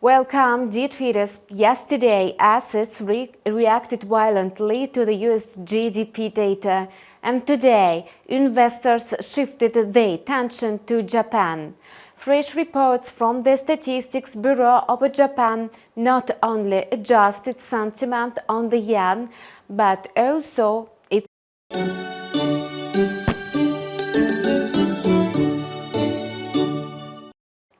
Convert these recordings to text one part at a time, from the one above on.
Welcome, dear traders. Yesterday, assets reacted violently to the US GDP data, and today, investors shifted their attention to Japan. Fresh reports from the Statistics Bureau of Japan not only adjusted sentiment on the yen, but also its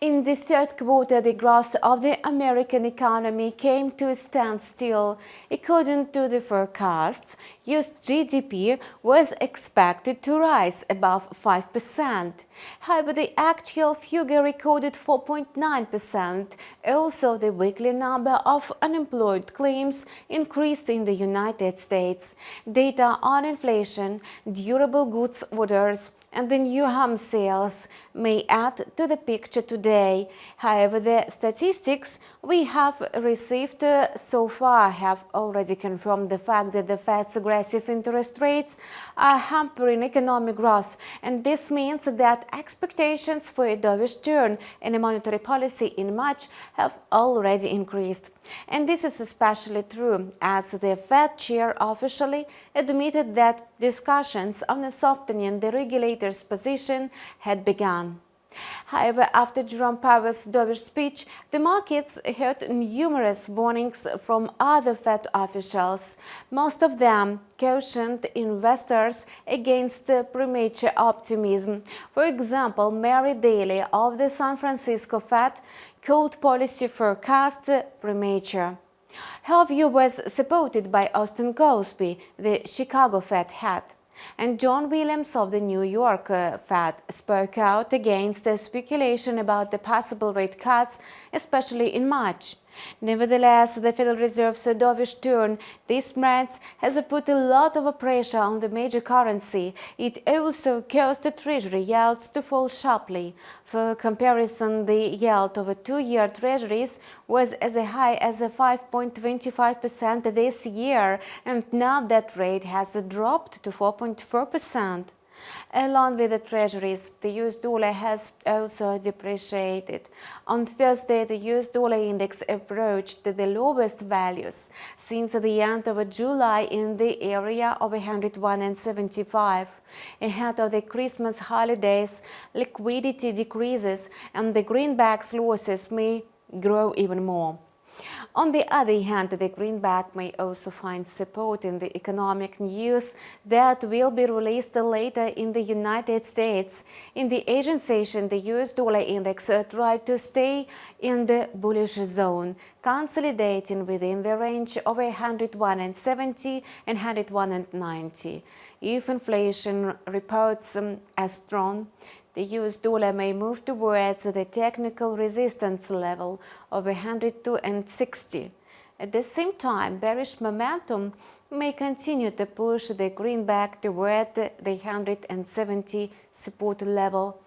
In the third quarter, the growth of the American economy came to a standstill. According to the forecasts, US GDP was expected to rise above 5%. However, the actual figure recorded 4.9%. Also, the weekly number of unemployed claims increased in the United States. Data on inflation, durable goods orders, and the new home sales may add to the picture today. However, the statistics we have received so far have already confirmed the fact that the Fed's aggressive interest rates are hampering economic growth, and this means that expectations for a dovish turn in monetary policy in March have already increased. And this is especially true as the Fed chair officially admitted that discussions on a softening the regulator's position had begun. However, after Jerome Powell's dovish speech, the markets heard numerous warnings from other Fed officials. Most of them cautioned investors against premature optimism. For example, Mary Daly of the San Francisco Fed called policy forecast premature. Her view was supported by Austan Goolsbee, the Chicago Fed head. And John Williams of the New York Fed spoke out against the speculation about the possible rate cuts, especially in March. Nevertheless, the Federal Reserve's dovish turn this month has put a lot of pressure on the major currency. It also caused the Treasury yields to fall sharply. For comparison, the yield of 2-year Treasuries was as high as 5.25% this year, and now that rate has dropped to 4.4%. Along with the Treasuries, the US dollar has also depreciated. On Thursday, the US dollar index approached the lowest values since the end of July in the area of 101.75. Ahead of the Christmas holidays, liquidity decreases and the greenback's losses may grow even more. On the other hand, the greenback may also find support in the economic news that will be released later in the United States. In the Asian session, the US dollar index tried to stay in the bullish zone, consolidating within the range of 101.70 and 101.90. If inflation reports are strong, the US dollar may move towards the technical resistance level of 102.60. At the same time, bearish momentum may continue to push the greenback toward the 170 support level.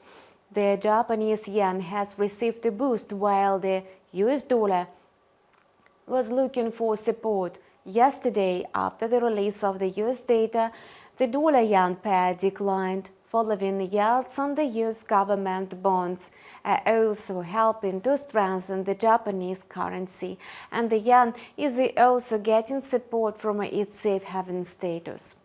The Japanese yen has received a boost while the US dollar was looking for support. Yesterday, after the release of the US data, the dollar-yen pair declined. Following yields on the US government bonds are also helping to strengthen the Japanese currency, and the yen is also getting support from its safe haven status.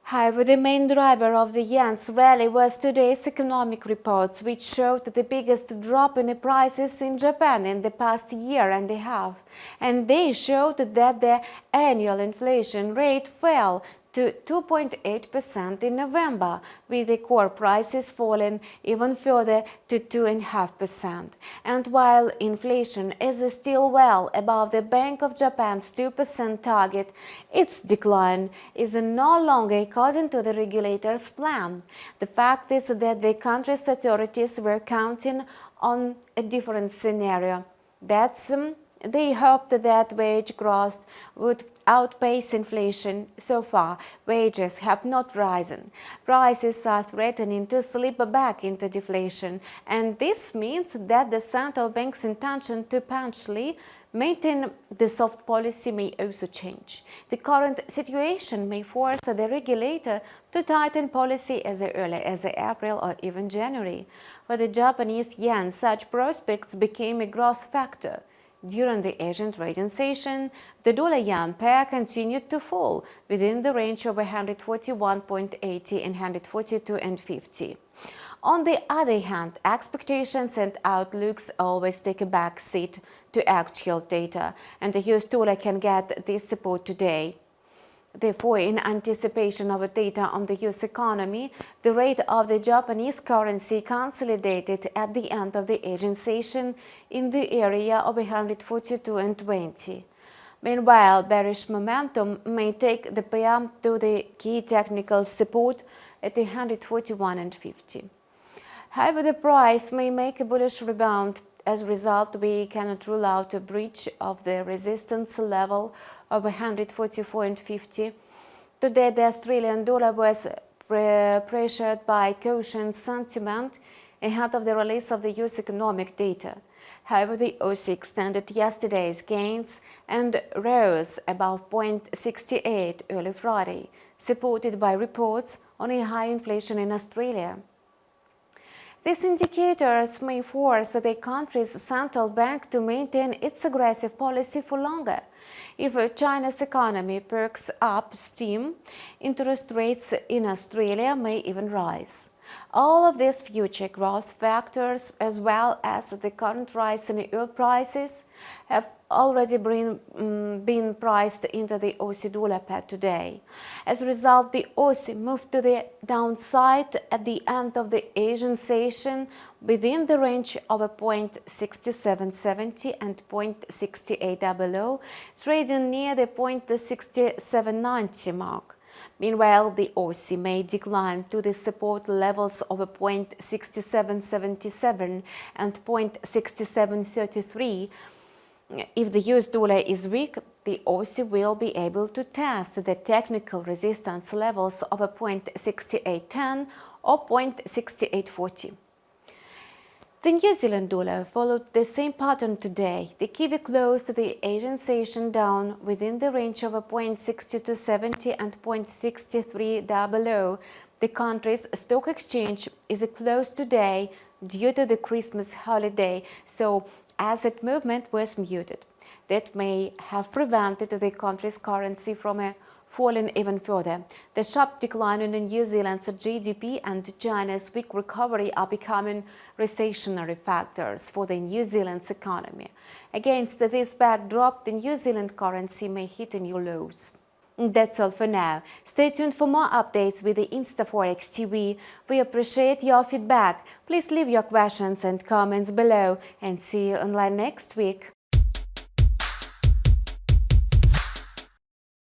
However, the main driver of the yen's rally was today's economic reports, which showed the biggest drop in the prices in Japan in the past year and a half. And they showed that the annual inflation rate fell to 2.8% in November, with the core prices falling even further to 2.5%. And while inflation is still well above the Bank of Japan's 2% target, its decline is no longer according to the regulator's plan. The fact is that the country's authorities were counting on a different scenario. They hoped that wage growth would outpace inflation. So far, wages have not risen. Prices are threatening to slip back into deflation, and this means that the central bank's intention to potentially maintain the soft policy may also change. The current situation may force the regulator to tighten policy as early as April or even January. For the Japanese yen, such prospects became a growth factor. During the Asian trading session, the dollar-yen pair continued to fall within the range of 141.80 and 142.50. On the other hand, expectations and outlooks always take a back seat to actual data, and the US dollar can get this support today. Therefore, in anticipation of data on the US economy, the rate of the Japanese currency consolidated at the end of the Asian session in the area of 142.20. Meanwhile, bearish momentum may take the pair to the key technical support at 141.50. However, the price may make a bullish rebound. As a result, we cannot rule out a breach of the resistance level of 144.50. Today, the Australian dollar was pressured by cautious sentiment ahead of the release of the US economic data. However, the Aussie extended yesterday's gains and rose above 0.68 early Friday, supported by reports on a high inflation in Australia. These indicators may force the country's central bank to maintain its aggressive policy for longer. If China's economy perks up steam, interest rates in Australia may even rise. All of these future growth factors, as well as the current rise in oil prices, have already been priced into the Aussie dollar pair today. As a result, the Aussie moved to the downside at the end of the Asian session within the range of 0.6770 and 0.6800, trading near the 0.6790 mark. Meanwhile, the Aussie may decline to the support levels of 0.6777 and 0.6733. If the US dollar is weak, the Aussie will be able to test the technical resistance levels of 0.6810 or 0.6840. The New Zealand dollar followed the same pattern today. The Kiwi closed the Asian session down within the range of 0.6270 and 0.6300. The country's stock exchange is closed today due to the Christmas holiday, so asset movement was muted. That may have prevented the country's currency from falling even further. The sharp decline in New Zealand's GDP and China's weak recovery are becoming recessionary factors for the New Zealand's economy. Against this backdrop, the New Zealand currency may hit new lows. That's all for now. Stay tuned for more updates with the InstaForex TV. We appreciate your feedback. Please leave your questions and comments below, and see you online next week.